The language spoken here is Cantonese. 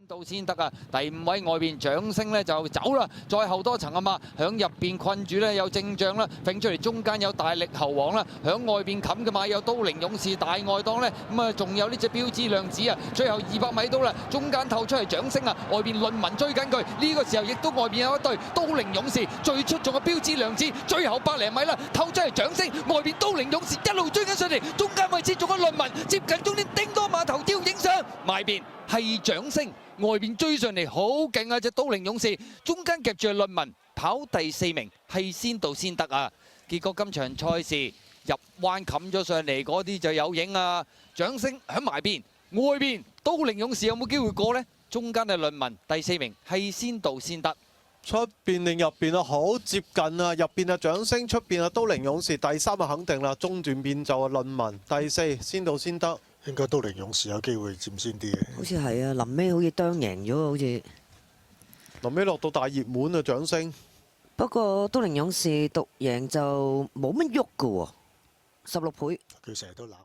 到先得啊！第5位外邊掌聲咧就走啦，再後多層啊嘛，響入邊困住咧有正將啦，揈出嚟中間有大力猴王啦，響外邊冚嘅馬有都靈勇士大外檔咧，咁啊仲有呢隻標誌亮子啊，最後200米到啦，中間透出嚟掌聲啊，外邊論文追緊佢，呢個時候亦都外邊有一隊都靈勇士最出眾嘅標誌亮子，最後100零米啦，透出嚟掌聲，外邊都靈勇士一路追緊上嚟，中間位置仲有論文接近終點，叮當馬頭雕影相，埋邊係掌聲。外邊追上嚟好勁啊！隻都靈勇士中間夾住論文跑第4名，係先到先得啊！結果今場賽事入彎冚咗上嚟嗰啲就有影啊！掌聲響埋邊，外邊都靈勇士有冇機會過呢？中間嘅論文第4名，係先到先得。出邊定入邊啊？好接近啊！入邊啊掌聲，出邊啊都靈勇士，第3啊肯定啦。中段變奏啊論文，第4先到先得。應該都靈勇士有機會佔先啲嘅。好似係啊，臨尾好似啄贏咗，好似。臨尾落到大熱門啊掌聲。不過都靈勇士獨贏就冇乜喐㗎喎，16倍。佢成日都冷。